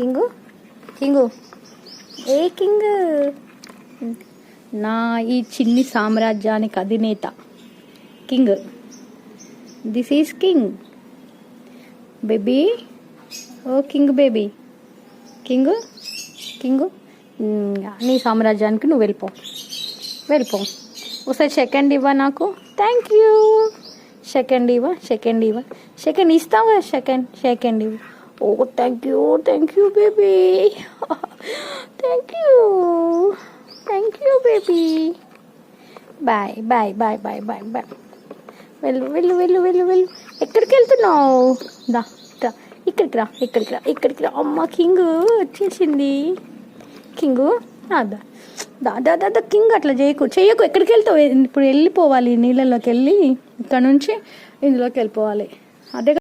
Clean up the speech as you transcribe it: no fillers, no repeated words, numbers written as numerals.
King king a king, నా ఈ చిన్ని సామ్రాజ్యానికి అధినేత king. This is king baby. Oh king baby, king king. నీ సామ్రాజ్యానికి నువ్వు వెళ్ళిపో. ఒకసారి సెకండ్ ఇవ్వ నాకు. Thank you. సెకండ్ ఇస్తావు కదా. సెకండ్ ఇవ్వ. Oh thank you baby. Thank you baby. Bye. వెళ్ళు. ఎక్కడికి వెళ్తున్నావు? దా ఇక్కడికి రా. అమ్మ కింగ్ వచ్చేసింది. కింగు దా కింగ్ అట్లా చెయ్యకు. ఎక్కడికి వెళ్తావు? ఇప్పుడు వెళ్ళిపోవాలి నీళ్ళలోకి వెళ్ళి, ఇక్కడ నుంచి ఇందులోకి వెళ్ళిపోవాలి. అదే